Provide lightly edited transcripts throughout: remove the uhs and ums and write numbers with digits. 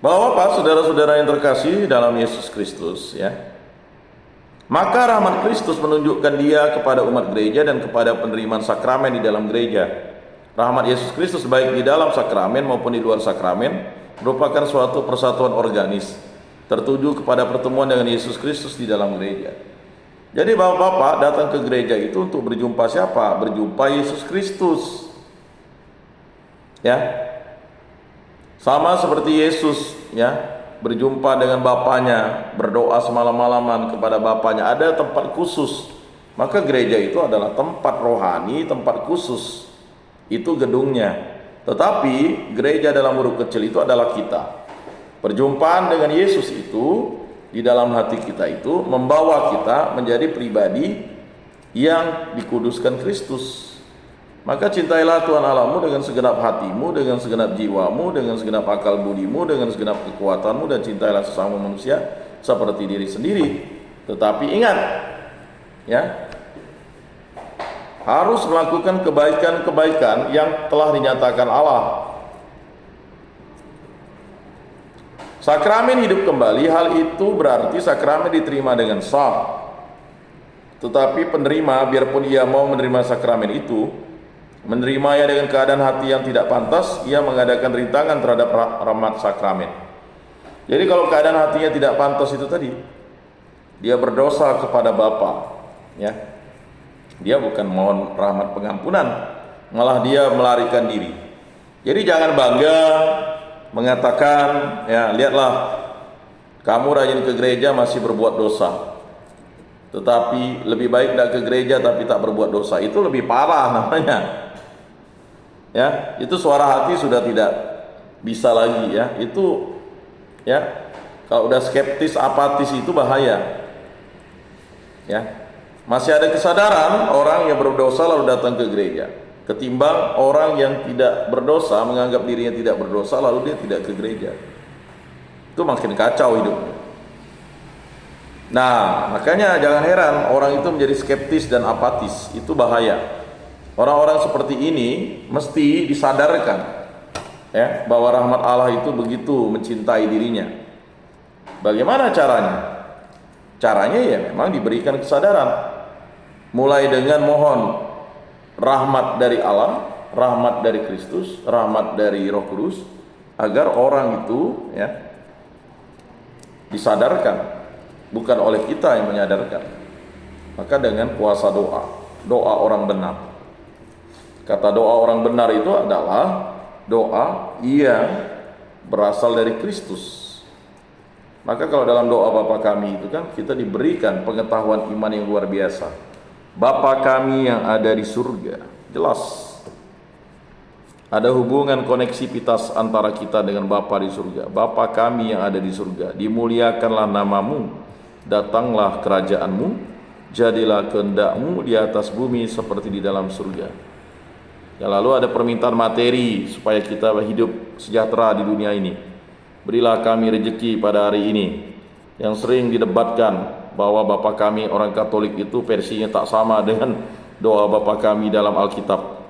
Bapak-bapak, saudara-saudara yang terkasih dalam Yesus Kristus, ya. Maka rahmat Kristus menunjukkan Dia kepada umat gereja dan kepada penerimaan sakramen di dalam gereja. Rahmat Yesus Kristus baik di dalam sakramen maupun di luar sakramen merupakan suatu persatuan organis tertuju kepada pertemuan dengan Yesus Kristus di dalam gereja. Jadi bapak-bapak datang ke gereja itu untuk berjumpa siapa? Berjumpa Yesus Kristus. Ya. Sama seperti Yesus, ya, berjumpa dengan Bapaknya, berdoa semalam-malaman kepada Bapaknya. Ada tempat khusus. Maka gereja itu adalah tempat rohani, tempat khusus. Itu gedungnya. Tetapi gereja dalam huruf kecil itu adalah kita. Perjumpaan dengan Yesus itu di dalam hati kita itu membawa kita menjadi pribadi yang dikuduskan Kristus. Maka cintailah Tuhan Allahmu dengan segenap hatimu, dengan segenap jiwamu, dengan segenap akal budimu, dengan segenap kekuatanmu, dan cintailah sesama manusia seperti diri sendiri. Tetapi ingat, ya, harus melakukan kebaikan-kebaikan yang telah dinyatakan Allah. Sakramen hidup kembali, hal itu berarti sakramen diterima dengan sah. Tetapi penerima, biarpun ia mau menerima sakramen itu, menerimanya dengan keadaan hati yang tidak pantas, ia mengadakan rintangan terhadap rahmat sakramen. Jadi kalau keadaan hatinya tidak pantas itu tadi, dia berdosa kepada Bapa, ya. Dia bukan mohon rahmat pengampunan, malah dia melarikan diri. Jadi jangan bangga mengatakan, ya, lihatlah, kamu rajin ke gereja masih berbuat dosa. Tetapi lebih baik tidak ke gereja tapi tak berbuat dosa. Itu lebih parah namanya. Ya, itu suara hati sudah tidak bisa lagi, ya. Itu, ya, kalau udah skeptis, apatis itu bahaya. Ya. Masih ada kesadaran orang yang berdosa lalu datang ke gereja, ketimbang orang yang tidak berdosa menganggap dirinya tidak berdosa lalu dia tidak ke gereja. Itu makin kacau hidupnya. Nah, makanya jangan heran orang itu menjadi skeptis dan apatis. Itu bahaya. Orang-orang seperti ini mesti disadarkan, ya, bahwa rahmat Allah itu begitu mencintai dirinya. Bagaimana caranya? Caranya ya memang diberikan kesadaran. Mulai dengan mohon rahmat dari Allah, rahmat dari Kristus, rahmat dari Roh Kudus, agar orang itu, ya, disadarkan, bukan oleh kita yang menyadarkan. Maka dengan kuasa doa, doa orang benar. Kata doa orang benar itu adalah doa yang berasal dari Kristus. Maka kalau dalam doa Bapa kami itu kan kita diberikan pengetahuan iman yang luar biasa. Bapa kami yang ada di surga. Jelas ada hubungan koneksivitas antara kita dengan Bapa di surga. Bapa kami yang ada di surga, dimuliakanlah namamu, datanglah kerajaanmu, jadilah kehendakmu di atas bumi seperti di dalam surga. Ya, lalu ada permintaan materi supaya kita hidup sejahtera di dunia ini. Berilah kami rezeki pada hari ini. Yang sering didebatkan bahwa Bapa kami orang Katolik itu versinya tak sama dengan doa Bapa kami dalam Alkitab.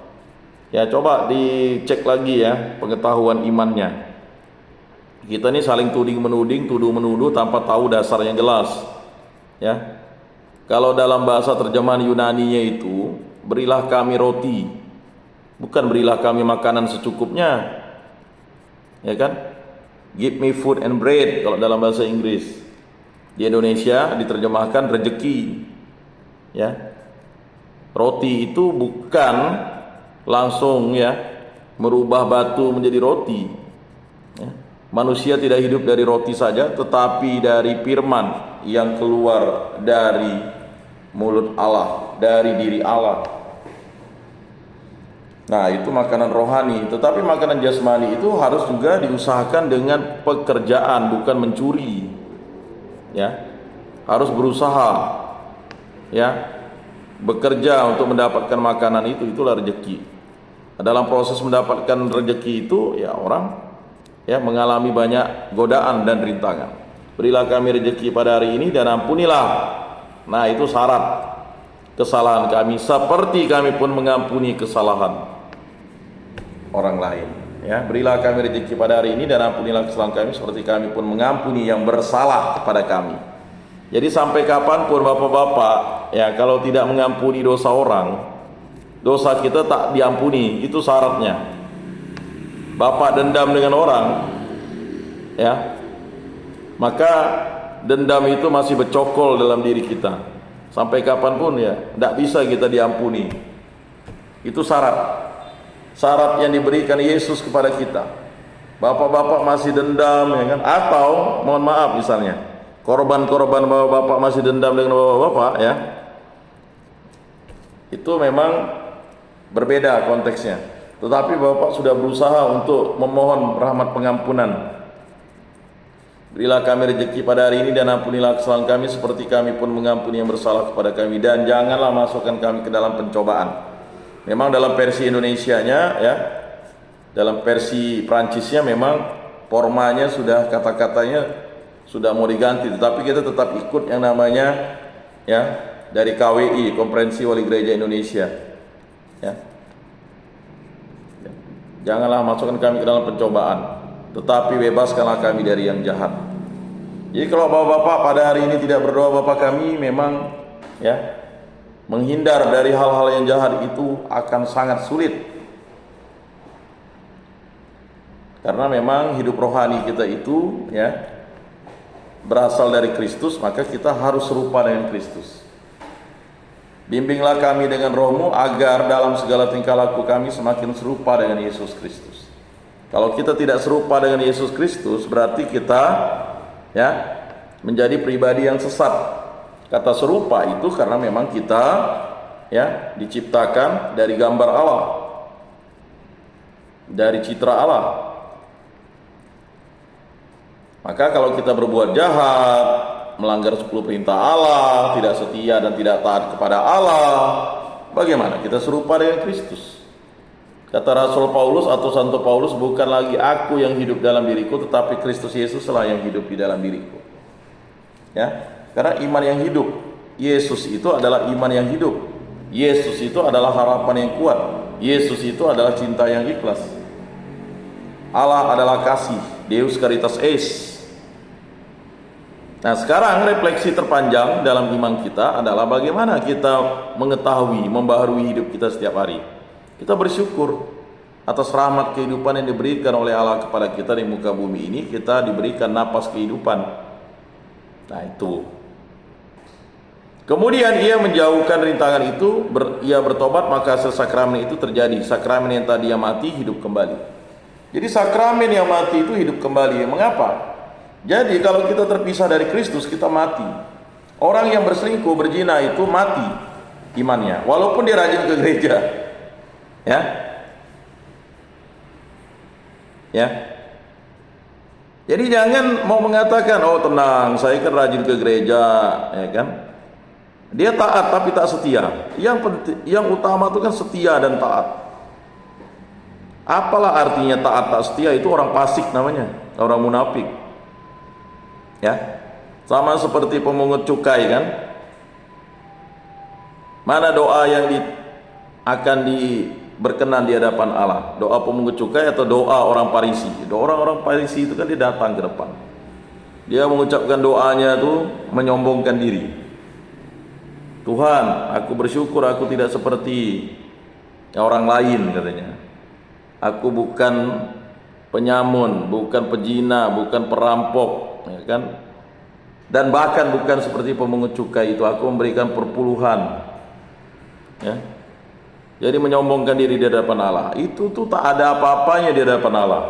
Ya, coba dicek lagi, ya, pengetahuan imannya. Kita ini saling tuding-menuding, tuduh-menuduh tanpa tahu dasar yang jelas. Ya. Kalau dalam bahasa terjemahan Yunaninya itu, berilah kami roti, bukan berilah kami makanan secukupnya, ya kan? Give me food and bread kalau dalam bahasa Inggris. Di Indonesia diterjemahkan rezeki, ya. Roti itu bukan langsung, ya, merubah batu menjadi roti, ya. Manusia tidak hidup dari roti saja, tetapi dari firman yang keluar dari mulut Allah, dari diri Allah. Nah, itu makanan rohani. Tetapi makanan jasmani itu harus juga diusahakan dengan pekerjaan, bukan mencuri. Ya, harus berusaha, ya, bekerja untuk mendapatkan makanan itu. Itulah rezeki. Dalam proses mendapatkan rezeki itu, ya, orang, ya, mengalami banyak godaan dan rintangan. Berilah kami rezeki pada hari ini dan ampunilah. Nah, itu syarat kesalahan kami seperti kami pun mengampuni kesalahan orang lain. Ya, berilah kami rezeki pada hari ini dan ampunilah kesalahan kami seperti kami pun mengampuni yang bersalah kepada kami. Jadi sampai kapanpun bapak-bapak, ya kalau tidak mengampuni dosa orang, dosa kita tak diampuni, itu syaratnya. Bapak dendam dengan orang, ya, maka dendam itu masih bercokol dalam diri kita. Sampai kapanpun ya, tidak bisa kita diampuni. Itu syarat yang diberikan Yesus kepada kita. Bapak-bapak masih dendam, ya kan? Atau mohon maaf misalnya, korban-korban bapak-bapak masih dendam dengan bapak-bapak, ya, itu memang berbeda konteksnya. Tetapi bapak sudah berusaha untuk memohon rahmat pengampunan. Berilah kami rezeki pada hari ini dan ampunilah kesalahan kami seperti kami pun mengampuni yang bersalah kepada kami, dan janganlah masukkan kami ke dalam pencobaan. Memang dalam versi Indonesianya, ya, dalam versi Prancisnya memang formanya sudah, kata-katanya sudah mau diganti, tetapi kita tetap ikut yang namanya, ya, dari KWI, Konferensi Wali Gereja Indonesia, ya. Janganlah masukkan kami ke dalam pencobaan, tetapi bebaskanlah kami dari yang jahat. Jadi kalau bapak-bapak pada hari ini tidak berdoa, bapak kami memang, ya, menghindar dari hal-hal yang jahat itu akan sangat sulit. Karena memang hidup rohani kita itu, ya, berasal dari Kristus, maka kita harus serupa dengan Kristus. Bimbinglah kami dengan rohmu agar dalam segala tingkah laku kami semakin serupa dengan Yesus Kristus. Kalau kita tidak serupa dengan Yesus Kristus, berarti kita, ya, menjadi pribadi yang sesat. Kata serupa itu karena memang kita, ya, diciptakan dari gambar Allah, dari citra Allah. Maka kalau kita berbuat jahat, melanggar 10 perintah Allah, tidak setia dan tidak taat kepada Allah, bagaimana kita serupa dengan Kristus? Kata Rasul Paulus atau Santo Paulus, bukan lagi aku yang hidup dalam diriku, tetapi Kristus Yesuslah yang hidup di dalam diriku. Ya, karena iman yang hidup, Yesus itu adalah iman yang hidup. Yesus itu adalah harapan yang kuat. Yesus itu adalah cinta yang ikhlas. Allah adalah kasih, Deus Caritas Est. Nah, sekarang refleksi terpanjang dalam iman kita adalah bagaimana kita mengetahui, membaharui hidup kita setiap hari. Kita bersyukur atas rahmat kehidupan yang diberikan oleh Allah kepada kita di muka bumi ini. Kita diberikan napas kehidupan. Nah, itu. Kemudian ia menjauhkan rintangan itu, ia bertobat, maka hasil sakramen itu terjadi. Sakramen yang tadinya mati hidup kembali. Jadi sakramen yang mati itu hidup kembali. Mengapa? Jadi kalau kita terpisah dari Kristus, kita mati. Orang yang berselingkuh, berzina itu mati imannya, walaupun dia rajin ke gereja. Ya. Ya. Jadi jangan mau mengatakan, oh tenang, saya kan rajin ke gereja, ya kan? Dia taat tapi tak setia. Yang utama itu kan setia dan taat. Apalah artinya taat tak setia? Itu orang fasik namanya, orang munafik. Ya, sama seperti pemungut cukai kan? Mana doa yang akan berkenan di hadapan Allah? Doa pemungut cukai atau doa orang Farisi? Orang-orang Farisi itu kan dia datang ke depan. Dia mengucapkan doanya itu menyombongkan diri. Tuhan, aku bersyukur aku tidak seperti orang lain, katanya. Aku bukan penyamun, bukan pezina, bukan perampok, ya kan? Dan bahkan bukan seperti pemungut cukai itu. Aku memberikan perpuluhan, ya. Jadi menyombongkan diri di hadapan Allah. Itu tuh tak ada apa-apanya di hadapan Allah.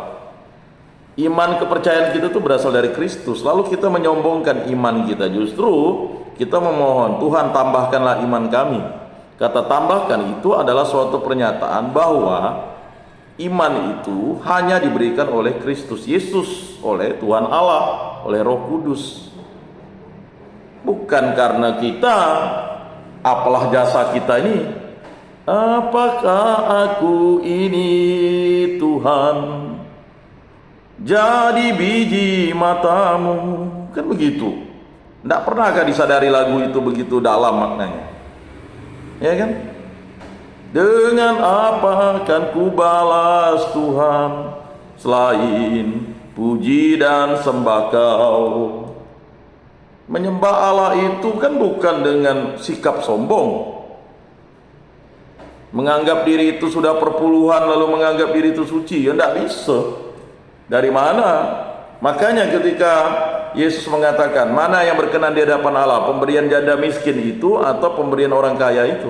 Iman kepercayaan kita tuh berasal dari Kristus. Lalu kita menyombongkan iman kita. Justru kita memohon, Tuhan tambahkanlah iman kami. Kata tambahkan itu adalah suatu pernyataan bahwa iman itu hanya diberikan oleh Kristus Yesus, oleh Tuhan Allah, oleh Roh Kudus. Bukan karena kita, apalah jasa kita ini. Apakah aku ini Tuhan, jadi biji matamu? Kan begitu. Tidak pernahkah disadari lagu itu begitu dalam maknanya? Ya kan? Dengan apa akan ku balas Tuhan selain puji dan sembah. Menyembah Allah itu kan bukan dengan sikap sombong, menganggap diri itu sudah perpuluhan lalu menganggap diri itu suci. Ya tidak bisa. Dari mana? Makanya ketika Yesus mengatakan, mana yang berkenan di hadapan Allah, pemberian janda miskin itu atau pemberian orang kaya itu?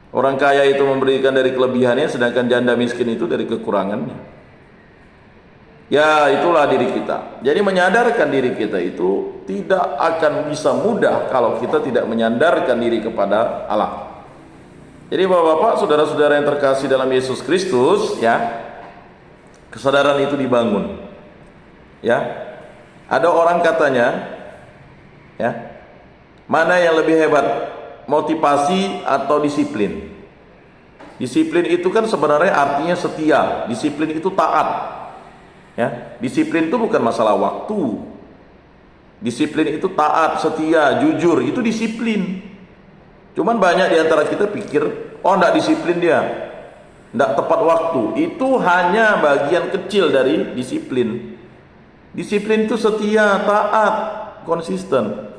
Orang kaya itu memberikan dari kelebihannya, sedangkan janda miskin itu dari kekurangannya. Ya, itulah diri kita. Jadi menyadarkan diri kita itu tidak akan bisa mudah kalau kita tidak menyandarkan diri kepada Allah. Jadi Bapak-bapak, saudara-saudara yang terkasih dalam Yesus Kristus, ya, kesadaran itu dibangun. Ya, ada orang katanya, ya, mana yang lebih hebat, motivasi atau disiplin? Disiplin itu kan sebenarnya artinya setia. Disiplin itu taat. Ya, disiplin itu bukan masalah waktu. Disiplin itu taat, setia, jujur, itu disiplin. Cuman banyak di antara kita pikir, oh enggak disiplin dia, enggak tepat waktu. Itu hanya bagian kecil dari disiplin. Disiplin itu setia, taat, konsisten.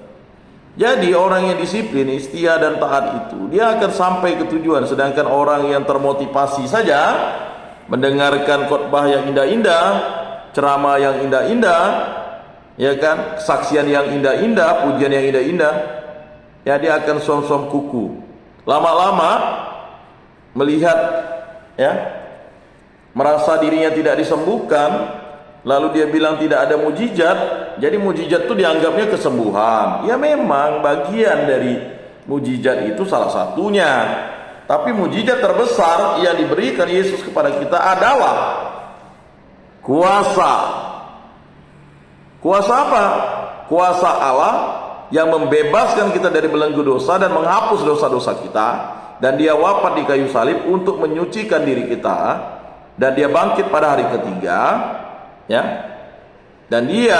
Jadi orang yang disiplin, setia dan taat itu, dia akan sampai ke tujuan. Sedangkan orang yang termotivasi saja, mendengarkan khotbah yang indah-indah, ceramah yang indah-indah, ya kan, kesaksian yang indah-indah, pujian yang indah-indah, ya dia akan som-som kuku. Lama-lama melihat, ya, merasa dirinya tidak disembuhkan, lalu dia bilang tidak ada mujizat. Jadi mujizat itu dianggapnya kesembuhan. Ya memang bagian dari mujizat itu salah satunya. Tapi mujizat terbesar yang diberikan Yesus kepada kita adalah kuasa. Kuasa apa? Kuasa Allah yang membebaskan kita dari belenggu dosa dan menghapus dosa-dosa kita. Dan dia wafat di kayu salib untuk menyucikan diri kita. Dan dia bangkit pada hari ketiga. Ya. Dan dia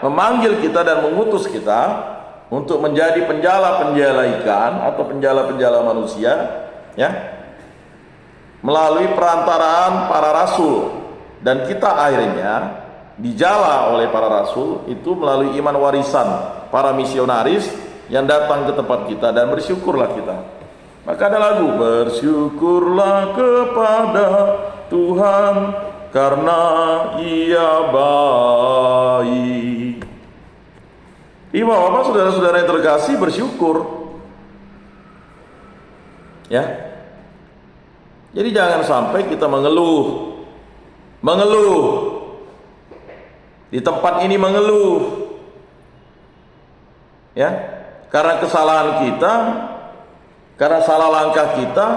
memanggil kita dan mengutus kita untuk menjadi penjala-penjala ikan atau penjala-penjala manusia. Ya. Melalui perantaraan para rasul. Dan kita akhirnya dijala oleh para rasul itu melalui iman warisan para misionaris yang datang ke tempat kita, dan bersyukurlah kita. Maka ada lagu, bersyukurlah kepada Tuhan karena Ia baik. Bapak, saudara-saudara yang terkasih, bersyukur. Ya. Jadi jangan sampai kita mengeluh di tempat ini, mengeluh, ya, karena kesalahan kita, karena salah langkah kita,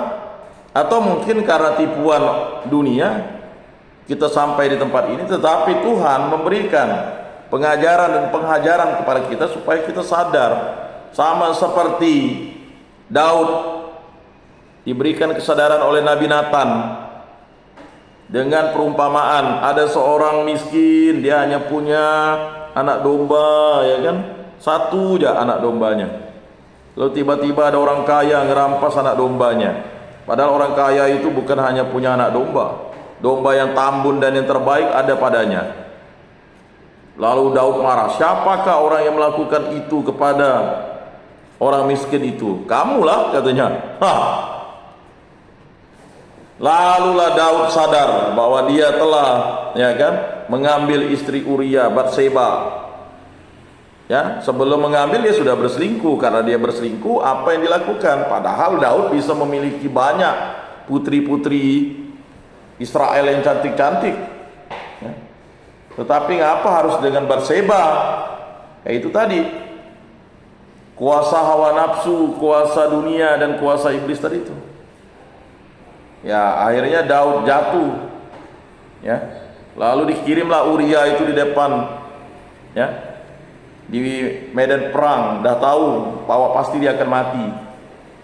atau mungkin karena tipuan dunia kita sampai di tempat ini. Tetapi Tuhan memberikan pengajaran dan penghajaran kepada kita supaya kita sadar. Sama seperti Daud diberikan kesadaran oleh Nabi Nathan dengan perumpamaan, ada seorang miskin, dia hanya punya anak domba, ya kan, satu aja anak dombanya. Lalu tiba-tiba ada orang kaya ngerampas anak dombanya. Padahal orang kaya itu bukan hanya punya anak domba, domba yang tambun dan yang terbaik ada padanya. Lalu Daud marah, siapakah orang yang melakukan itu kepada orang miskin itu? Kamulah, katanya. Lalulah Daud sadar bahwa dia telah, ya kan, mengambil istri Uria, Batseba. Ya, sebelum mengambil dia sudah berselingkuh. Karena dia berselingkuh, apa yang dilakukan? Padahal Daud bisa memiliki banyak putri-putri Israel yang cantik-cantik. Ya. Tetapi ngapa harus dengan Batseba? Ya itu tadi, kuasa hawa nafsu, kuasa dunia dan kuasa iblis tadi itu. Ya, akhirnya Daud jatuh. Ya. Lalu dikirimlah Uria itu di depan, ya, di medan perang. Dah tahu bahwa pasti dia akan mati.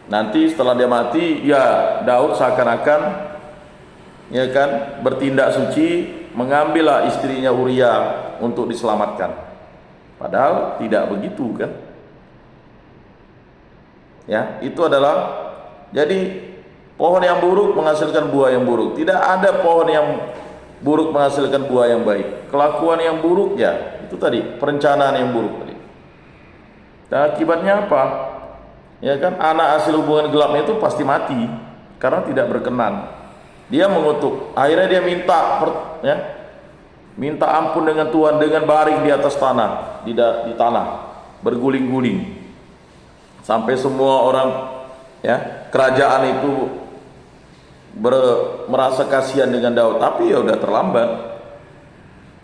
Nanti setelah dia mati, ya Daud seakan-akan, ya kan, bertindak suci, mengambillah istrinya Uria untuk diselamatkan. Padahal tidak begitu, kan? Ya, itu adalah, jadi pohon yang buruk menghasilkan buah yang buruk. Tidak ada pohon yang buruk menghasilkan buah yang baik. Kelakuan yang buruk ya, itu tadi, perencanaan yang buruk tadi. Dan akibatnya apa? Ya kan, anak hasil hubungan gelapnya itu pasti mati karena tidak berkenan. Dia mengutuk, akhirnya dia minta ampun dengan Tuhan dengan baring di atas tanah, di tanah, berguling-guling. Sampai semua orang ya, kerajaan itu merasa kasihan dengan Daud, tapi ya udah terlambat.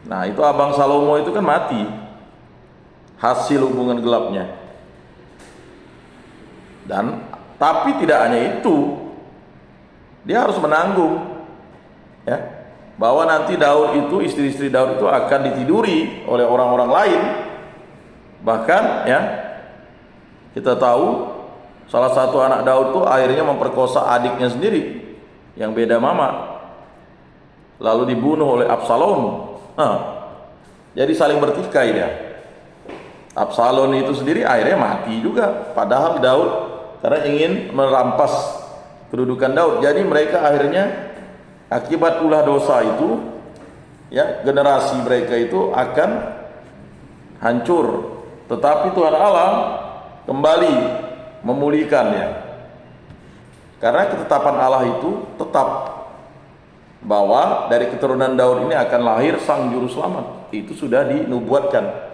Nah, itu abang Salomo itu kan mati hasil hubungan gelapnya. Dan tapi tidak hanya itu, dia harus menanggung ya, bahwa nanti Daud itu, istri-istri Daud itu akan ditiduri oleh orang-orang lain. Bahkan ya, kita tahu salah satu anak Daud itu akhirnya memperkosa adiknya sendiri yang beda mama, lalu dibunuh oleh Absalom. Jadi saling bertikai dia. Absalom itu sendiri akhirnya mati juga, padahal Daud karena ingin merampas kedudukan Daud. Jadi mereka akhirnya akibat ulah dosa itu ya, generasi mereka itu akan hancur. Tetapi Tuhan Allah kembali memulihkannya. Karena ketetapan Allah itu tetap bahwa dari keturunan Daud ini akan lahir sang juru selamat. Itu sudah dinubuatkan.